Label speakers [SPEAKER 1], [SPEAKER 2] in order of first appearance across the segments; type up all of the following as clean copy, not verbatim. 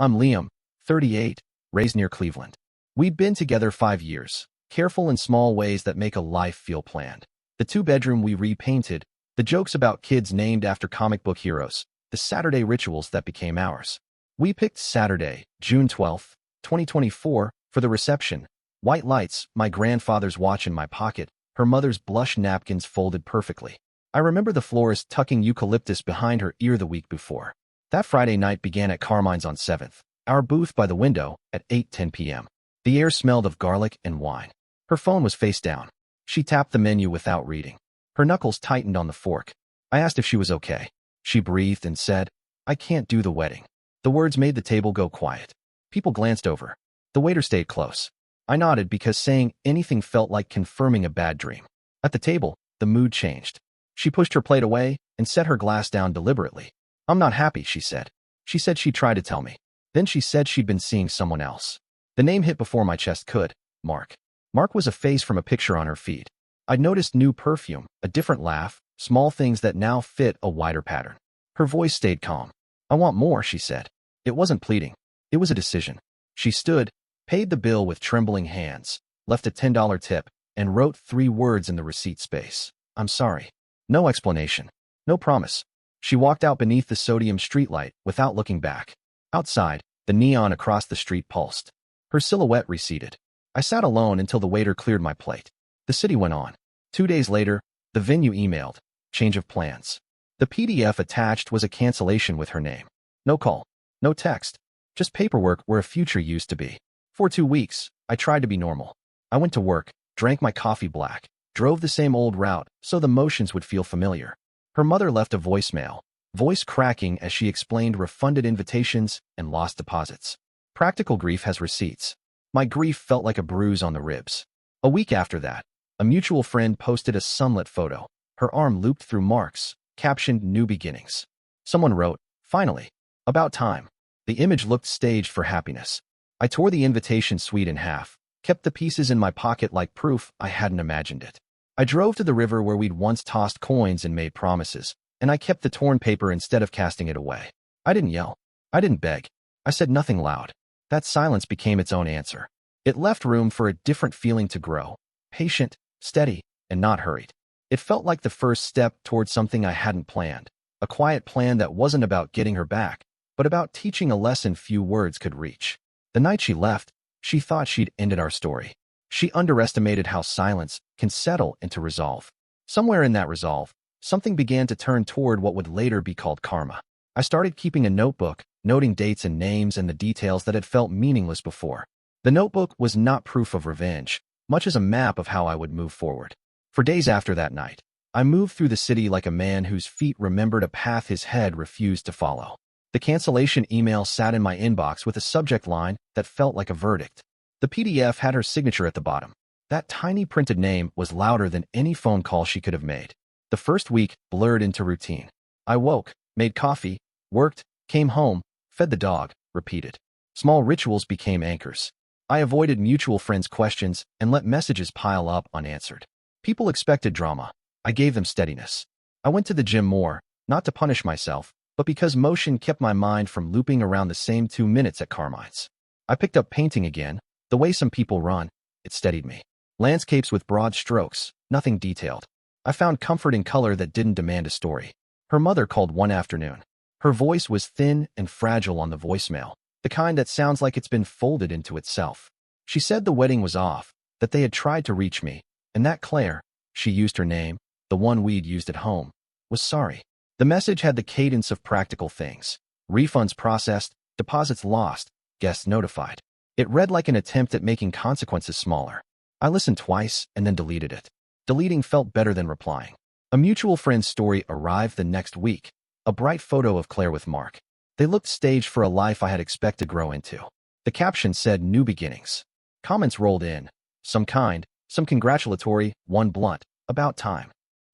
[SPEAKER 1] I'm Liam, 38, raised near Cleveland. We'd been together 5 years, careful in small ways that make a life feel planned. The two-bedroom we repainted, the jokes about kids named after comic book heroes, the Saturday rituals that became ours. We picked Saturday, June 12, 2024, for the reception. White lights, my grandfather's watch in my pocket, her mother's blush napkins folded perfectly. I remember the florist tucking eucalyptus behind her ear the week before. That Friday night began at Carmine's on 7th, our booth by the window, at 8:10 p.m. The air smelled of garlic and wine. Her phone was face down. She tapped the menu without reading. Her knuckles tightened on the fork. I asked if she was okay. She breathed and said, "I can't do the wedding." The words made the table go quiet. People glanced over. The waiter stayed close. I nodded because saying anything felt like confirming a bad dream. At the table, the mood changed. She pushed her plate away and set her glass down deliberately. "I'm not happy," she said. She said she'd try to tell me. Then she said she'd been seeing someone else. The name hit before my chest could. Mark. Mark was a face from a picture on her feed. I'd noticed new perfume, a different laugh, small things that now fit a wider pattern. Her voice stayed calm. "I want more," she said. It wasn't pleading. It was a decision. She stood, paid the bill with trembling hands, left a $10 tip, and wrote 3 words in the receipt space. "I'm sorry." No explanation. No promise. She walked out beneath the sodium streetlight without looking back. Outside, the neon across the street pulsed. Her silhouette receded. I sat alone until the waiter cleared my plate. The city went on. 2 days later, the venue emailed. Change of plans. The PDF attached was a cancellation with her name. No call. No text. Just paperwork where a future used to be. For 2 weeks, I tried to be normal. I went to work, drank my coffee black, drove the same old route so the motions would feel familiar. Her mother left a voicemail, voice cracking as she explained refunded invitations and lost deposits. Practical grief has receipts. My grief felt like a bruise on the ribs. A week after that, a mutual friend posted a sunlit photo, her arm looped through marks, captioned "New Beginnings." Someone wrote, "Finally. About time." The image looked staged for happiness. I tore the invitation suite in half, kept the pieces in my pocket like proof I hadn't imagined it. I drove to the river where we'd once tossed coins and made promises, and I kept the torn paper instead of casting it away. I didn't yell. I didn't beg. I said nothing loud. That silence became its own answer. It left room for a different feeling to grow, patient, steady, and not hurried. It felt like the first step toward something I hadn't planned, a quiet plan that wasn't about getting her back, but about teaching a lesson few words could reach. The night she left, she thought she'd ended our story. She underestimated how silence can settle into resolve. Somewhere in that resolve, something began to turn toward what would later be called karma. I started keeping a notebook, noting dates and names and the details that had felt meaningless before. The notebook was not proof of revenge, much as a map of how I would move forward. For days after that night, I moved through the city like a man whose feet remembered a path his head refused to follow. The cancellation email sat in my inbox with a subject line that felt like a verdict. The PDF had her signature at the bottom. That tiny printed name was louder than any phone call she could have made. The first week blurred into routine. I woke, made coffee, worked, came home, fed the dog, repeated. Small rituals became anchors. I avoided mutual friends' questions and let messages pile up unanswered. People expected drama. I gave them steadiness. I went to the gym more, not to punish myself, but because motion kept my mind from looping around the same 2 minutes at Carmine's. I picked up painting again, the way some people run. It steadied me. Landscapes with broad strokes, nothing detailed. I found comfort in color that didn't demand a story. Her mother called one afternoon. Her voice was thin and fragile on the voicemail, the kind that sounds like it's been folded into itself. She said the wedding was off, that they had tried to reach me, and that Claire, she used her name, the one we'd used at home, was sorry. The message had the cadence of practical things. Refunds processed, deposits lost, guests notified. It read like an attempt at making consequences smaller. I listened twice and then deleted it. Deleting felt better than replying. A mutual friend's story arrived the next week, a bright photo of Claire with Mark. They looked staged for a life I had expected to grow into. The caption said "New Beginnings." Comments rolled in, some kind, some congratulatory, one blunt, "About time."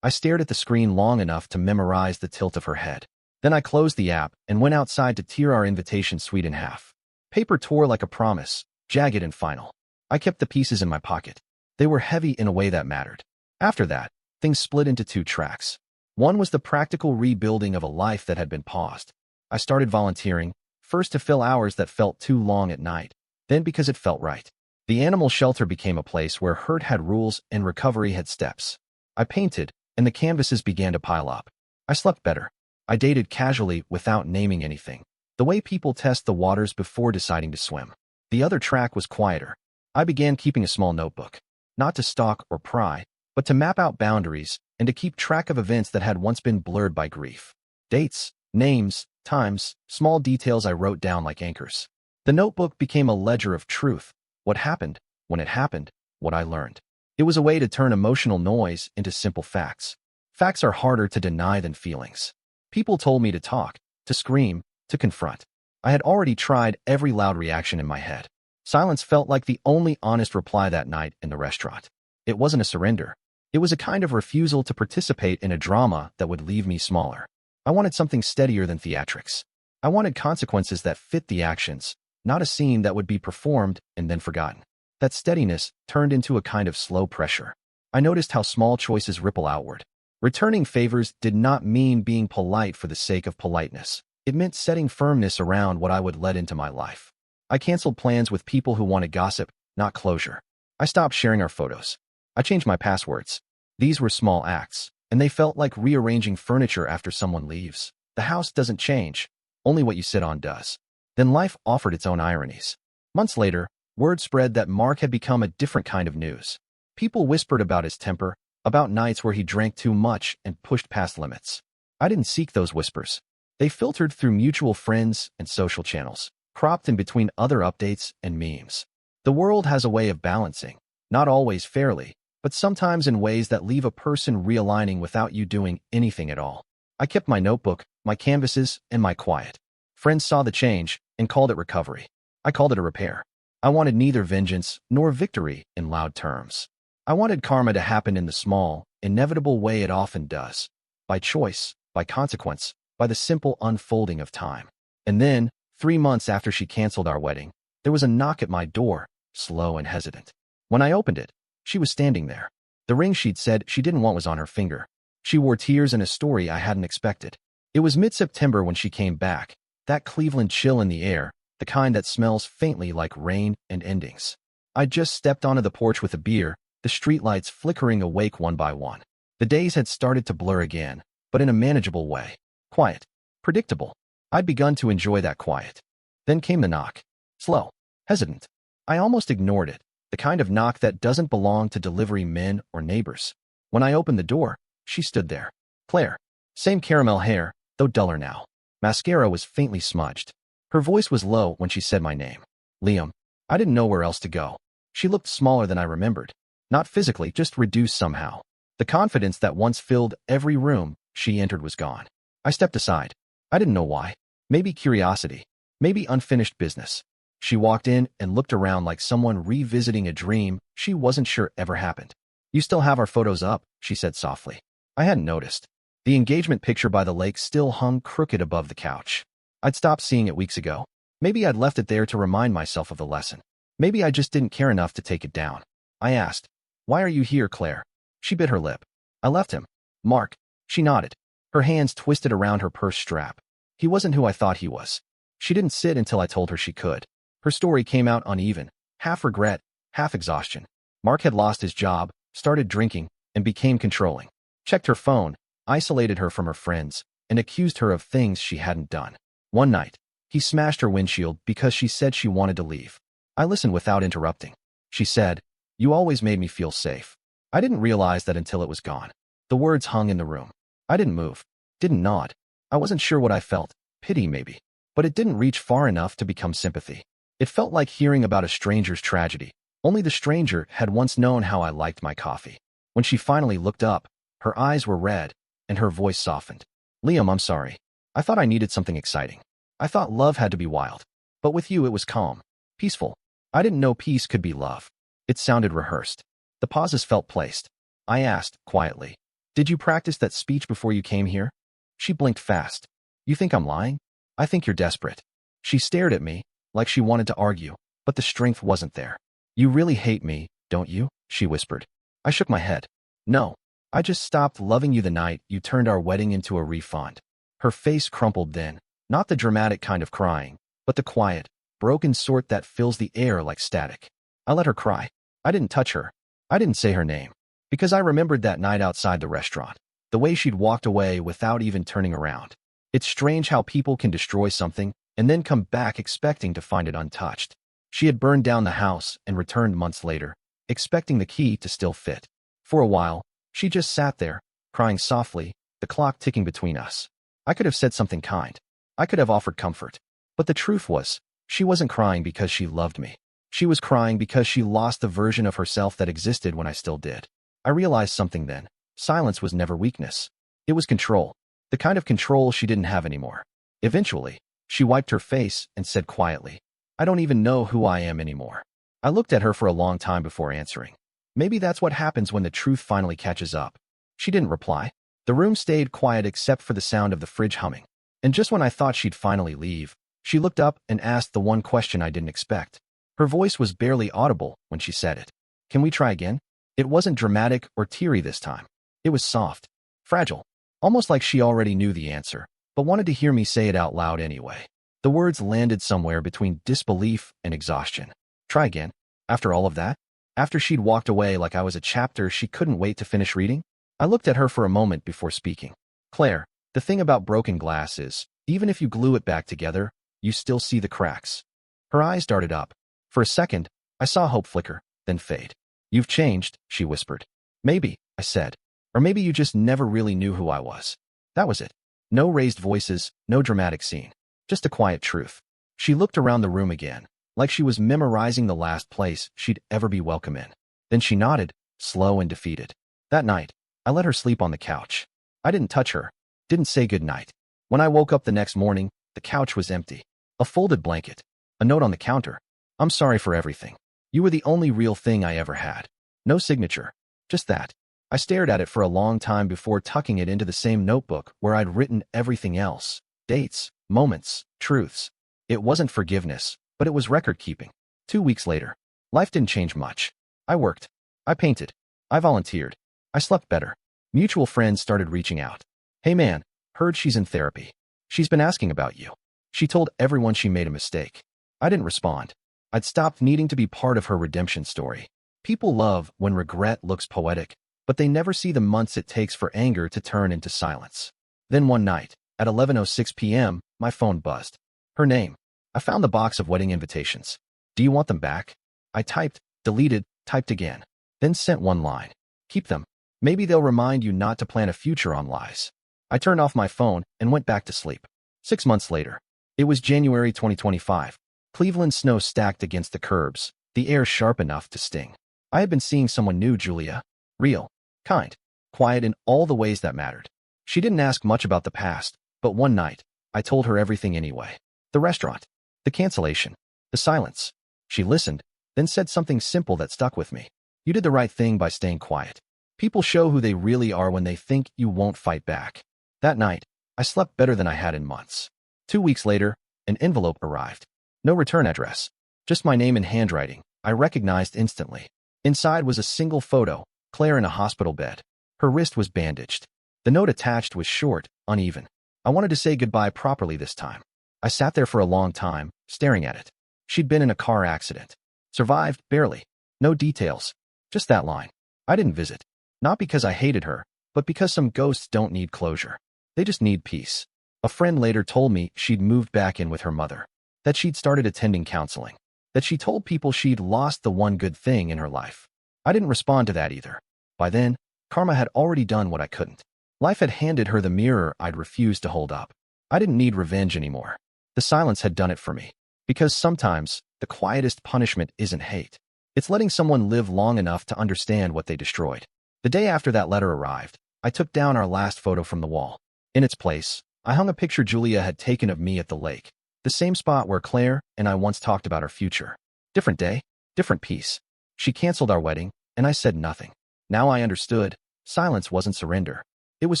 [SPEAKER 1] I stared at the screen long enough to memorize the tilt of her head. Then I closed the app and went outside to tear our invitation suite in half. Paper tore like a promise, jagged and final. I kept the pieces in my pocket. They were heavy in a way that mattered. After that, things split into 2 tracks. One was the practical rebuilding of a life that had been paused. I started volunteering, first to fill hours that felt too long at night, then because it felt right. The animal shelter became a place where hurt had rules and recovery had steps. I painted, and the canvases began to pile up. I slept better. I dated casually without naming anything, the way people test the waters before deciding to swim. The other track was quieter. I began keeping a small notebook, not to stalk or pry, but to map out boundaries and to keep track of events that had once been blurred by grief. Dates, names, times, small details I wrote down like anchors. The notebook became a ledger of truth, what happened, when it happened, what I learned. It was a way to turn emotional noise into simple facts. Facts are harder to deny than feelings. People told me to talk, to scream, to confront. I had already tried every loud reaction in my head. Silence felt like the only honest reply that night in the restaurant. It wasn't a surrender. It was a kind of refusal to participate in a drama that would leave me smaller. I wanted something steadier than theatrics. I wanted consequences that fit the actions, not a scene that would be performed and then forgotten. That steadiness turned into a kind of slow pressure. I noticed how small choices ripple outward. Returning favors did not mean being polite for the sake of politeness. It meant setting firmness around what I would let into my life. I canceled plans with people who wanted gossip, not closure. I stopped sharing our photos. I changed my passwords. These were small acts, and they felt like rearranging furniture after someone leaves. The house doesn't change, only what you sit on does. Then life offered its own ironies. Months later, word spread that Mark had become a different kind of news. People whispered about his temper, about nights where he drank too much and pushed past limits. I didn't seek those whispers. They filtered through mutual friends and social channels, cropped in between other updates and memes. The world has a way of balancing, not always fairly, but sometimes in ways that leave a person realigning without you doing anything at all. I kept my notebook, my canvases, and my quiet. Friends saw the change and called it recovery. I called it a repair. I wanted neither vengeance nor victory in loud terms. I wanted karma to happen in the small, inevitable way it often does, by choice, by consequence, by the simple unfolding of time. And then, 3 months after she canceled our wedding, there was a knock at my door, slow and hesitant. When I opened it, she was standing there. The ring she'd said she didn't want was on her finger. She wore tears and a story I hadn't expected. It was mid-September when she came back, that Cleveland chill in the air, the kind that smells faintly like rain and endings. I'd just stepped onto the porch with a beer, the streetlights flickering awake one by one. The days had started to blur again, but in a manageable way. Quiet. Predictable. I'd begun to enjoy that quiet. Then came the knock. Slow. Hesitant. I almost ignored it, the kind of knock that doesn't belong to delivery men or neighbors. When I opened the door, she stood there. Claire. Same caramel hair, though duller now. Mascara was faintly smudged. Her voice was low when she said my name. Liam. I didn't know where else to go. She looked smaller than I remembered. Not physically, just reduced somehow. The confidence that once filled every room she entered was gone. I stepped aside. I didn't know why. Maybe curiosity. Maybe unfinished business. She walked in and looked around like someone revisiting a dream she wasn't sure ever happened. You still have our photos up, she said softly. I hadn't noticed. The engagement picture by the lake still hung crooked above the couch. I'd stopped seeing it weeks ago. Maybe I'd left it there to remind myself of the lesson. Maybe I just didn't care enough to take it down. I asked, "Why are you here, Claire?" She bit her lip. I left him. Mark. She nodded. Her hands twisted around her purse strap. He wasn't who I thought he was. She didn't sit until I told her she could. Her story came out uneven, half regret, half exhaustion. Mark had lost his job, started drinking, and became controlling. Checked her phone, isolated her from her friends, and accused her of things she hadn't done. One night, he smashed her windshield because she said she wanted to leave. I listened without interrupting. She said, "You always made me feel safe." I didn't realize that until it was gone. The words hung in the room. I didn't move, didn't nod. I wasn't sure what I felt, pity maybe. But it didn't reach far enough to become sympathy. It felt like hearing about a stranger's tragedy. Only the stranger had once known how I liked my coffee. When she finally looked up, her eyes were red, and her voice softened. "Liam, I'm sorry. I thought I needed something exciting. I thought love had to be wild. But with you it was calm, peaceful. I didn't know peace could be love." It sounded rehearsed. The pauses felt placed. I asked, quietly, "Did you practice that speech before you came here?" She blinked fast. "You think I'm lying? I think you're desperate." She stared at me, like she wanted to argue, but the strength wasn't there. "You really hate me, don't you?" she whispered. I shook my head. "No. I just stopped loving you the night you turned our wedding into a refund." Her face crumpled then, not the dramatic kind of crying, but the quiet, broken sort that fills the air like static. I let her cry. I didn't touch her. I didn't say her name. Because I remembered that night outside the restaurant. The way she'd walked away without even turning around. It's strange how people can destroy something and then come back expecting to find it untouched. She had burned down the house and returned months later, expecting the key to still fit. For a while, she just sat there, crying softly, the clock ticking between us. I could have said something kind. I could have offered comfort. But the truth was, she wasn't crying because she loved me. She was crying because she lost the version of herself that existed when I still did. I realized something then. Silence was never weakness. It was control. The kind of control she didn't have anymore. Eventually, she wiped her face and said quietly, "I don't even know who I am anymore." I looked at her for a long time before answering. Maybe that's what happens when the truth finally catches up. She didn't reply. The room stayed quiet except for the sound of the fridge humming. And just when I thought she'd finally leave, she looked up and asked the one question I didn't expect. Her voice was barely audible when she said it. "Can we try again?" It wasn't dramatic or teary this time. It was soft, fragile, almost like she already knew the answer, but wanted to hear me say it out loud anyway. The words landed somewhere between disbelief and exhaustion. Try again? After all of that? After she'd walked away like I was a chapter she couldn't wait to finish reading? I looked at her for a moment before speaking. "Claire, the thing about broken glass is, even if you glue it back together, you still see the cracks." Her eyes darted up. For a second, I saw hope flicker, then fade. "You've changed," she whispered. "Maybe," I said. "Or maybe you just never really knew who I was." That was it. No raised voices, no dramatic scene. Just a quiet truth. She looked around the room again, like she was memorizing the last place she'd ever be welcome in. Then she nodded, slow and defeated. That night, I let her sleep on the couch. I didn't touch her, didn't say goodnight. When I woke up the next morning, the couch was empty. A folded blanket. A note on the counter. "I'm sorry for everything. You were the only real thing I ever had." No signature. Just that. I stared at it for a long time before tucking it into the same notebook where I'd written everything else. Dates, moments, truths. It wasn't forgiveness, but it was record-keeping. 2 weeks later. Life didn't change much. I worked. I painted. I volunteered. I slept better. Mutual friends started reaching out. "Hey man, heard she's in therapy. She's been asking about you. She told everyone she made a mistake." I didn't respond. I'd stopped needing to be part of her redemption story. People love when regret looks poetic, but they never see the months it takes for anger to turn into silence. Then one night, at 11:06 p.m., my phone buzzed. Her name. I found the box of wedding invitations. "Do you want them back?" I typed, deleted, typed again, then sent one line. "Keep them. Maybe they'll remind you not to plan a future on lies." I turned off my phone and went back to sleep. 6 months later. It was January 2025. Cleveland snow stacked against the curbs, the air sharp enough to sting. I had been seeing someone new, Julia. Real, kind, quiet in all the ways that mattered. She didn't ask much about the past, but one night, I told her everything anyway. The restaurant, the cancellation, the silence. She listened, then said something simple that stuck with me. "You did the right thing by staying quiet. People show who they really are when they think you won't fight back." That night, I slept better than I had in months. 2 weeks later, an envelope arrived. No return address. Just my name in handwriting, I recognized instantly. Inside was a single photo, Claire in a hospital bed. Her wrist was bandaged. The note attached was short, uneven. I wanted to say goodbye properly this time. I sat there for a long time, staring at it. She'd been in a car accident. Survived, barely. No details. Just that line. I didn't visit. Not because I hated her, but because some ghosts don't need closure. They just need peace. A friend later told me she'd moved back in with her mother. That she'd started attending counseling. That she told people she'd lost the one good thing in her life. I didn't respond to that either. By then, karma had already done what I couldn't. Life had handed her the mirror I'd refused to hold up. I didn't need revenge anymore. The silence had done it for me. Because sometimes, the quietest punishment isn't hate. It's letting someone live long enough to understand what they destroyed. The day after that letter arrived, I took down our last photo from the wall. In its place, I hung a picture Julia had taken of me at the lake. The same spot where Claire and I once talked about our future. Different day, different piece. She canceled our wedding, and I said nothing. Now I understood. Silence wasn't surrender. It was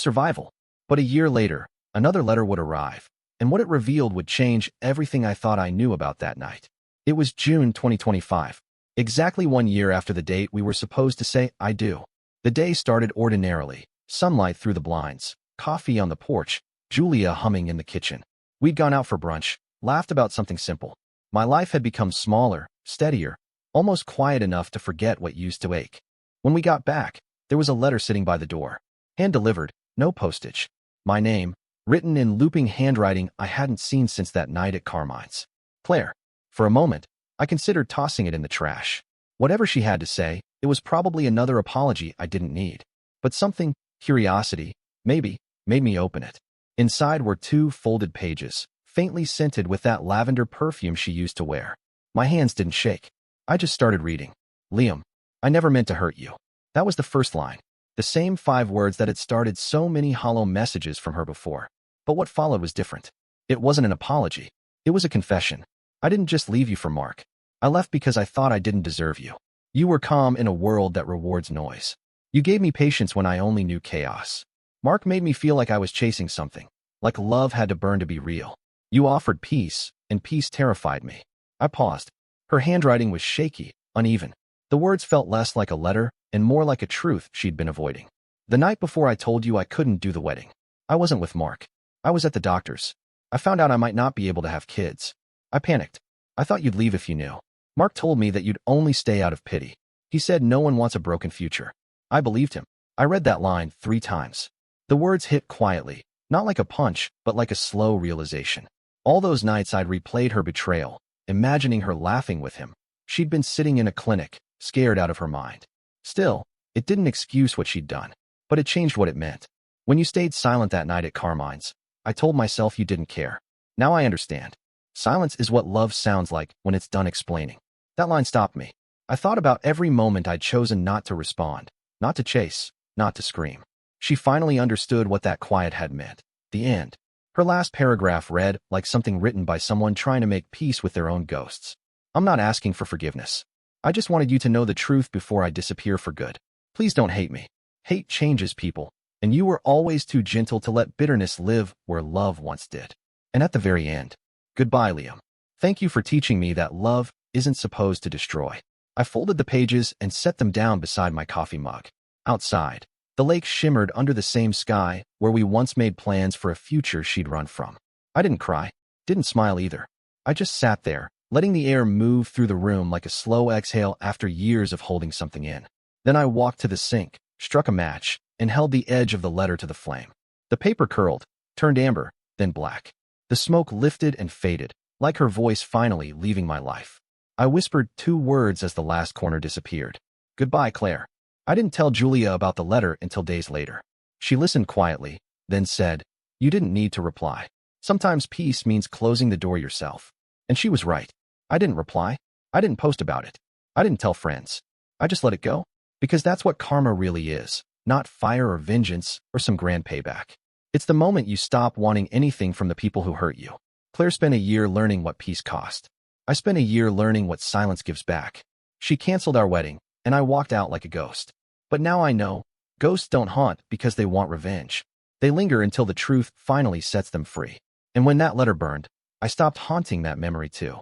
[SPEAKER 1] survival. But a year later, another letter would arrive, and what it revealed would change everything I thought I knew about that night. It was June 2025, exactly 1 year after the date we were supposed to say "I do." The day started ordinarily, sunlight through the blinds, coffee on the porch, Julia humming in the kitchen. We'd gone out for brunch, laughed about something simple. My life had become smaller, steadier, almost quiet enough to forget what used to ache. When we got back, there was a letter sitting by the door. Hand-delivered, no postage. My name, written in looping handwriting I hadn't seen since that night at Carmine's. Claire. For a moment, I considered tossing it in the trash. Whatever she had to say, it was probably another apology I didn't need. But something, curiosity, maybe, made me open it. Inside were 2 folded pages, faintly scented with that lavender perfume she used to wear. My hands didn't shake. I just started reading. Liam, I never meant to hurt you. That was the first line. The same 5 words that had started so many hollow messages from her before. But what followed was different. It wasn't an apology. It was a confession. I didn't just leave you for Mark. I left because I thought I didn't deserve you. You were calm in a world that rewards noise. You gave me patience when I only knew chaos. Mark made me feel like I was chasing something, like love had to burn to be real. You offered peace, and peace terrified me. I paused. Her handwriting was shaky, uneven. The words felt less like a letter and more like a truth she'd been avoiding. The night before I told you I couldn't do the wedding. I wasn't with Mark. I was at the doctor's. I found out I might not be able to have kids. I panicked. I thought you'd leave if you knew. Mark told me that you'd only stay out of pity. He said no one wants a broken future. I believed him. I read that line 3 times. The words hit quietly, not like a punch, but like a slow realization. All those nights I'd replayed her betrayal, imagining her laughing with him. She'd been sitting in a clinic, scared out of her mind. Still, it didn't excuse what she'd done, but it changed what it meant. When you stayed silent that night at Carmine's, I told myself you didn't care. Now I understand. Silence is what love sounds like when it's done explaining. That line stopped me. I thought about every moment I'd chosen not to respond, not to chase, not to scream. She finally understood what that quiet had meant. The end. Her last paragraph read like something written by someone trying to make peace with their own ghosts. I'm not asking for forgiveness. I just wanted you to know the truth before I disappear for good. Please don't hate me. Hate changes people, and you were always too gentle to let bitterness live where love once did. And at the very end, goodbye, Liam. Thank you for teaching me that love isn't supposed to destroy. I folded the pages and set them down beside my coffee mug. Outside, the lake shimmered under the same sky where we once made plans for a future she'd run from. I didn't cry, didn't smile either. I just sat there, letting the air move through the room like a slow exhale after years of holding something in. Then I walked to the sink, struck a match, and held the edge of the letter to the flame. The paper curled, turned amber, then black. The smoke lifted and faded, like her voice finally leaving my life. I whispered 2 words as the last corner disappeared. Goodbye, Claire. I didn't tell Julia about the letter until days later. She listened quietly, then said, "You didn't need to reply. Sometimes peace means closing the door yourself." And she was right. I didn't reply. I didn't post about it. I didn't tell friends. I just let it go. Because that's what karma really is, not fire or vengeance or some grand payback. It's the moment you stop wanting anything from the people who hurt you. Claire spent a year learning what peace cost. I spent a year learning what silence gives back. She canceled our wedding, and I walked out like a ghost. But now I know, ghosts don't haunt because they want revenge. They linger until the truth finally sets them free. And when that letter burned, I stopped haunting that memory too.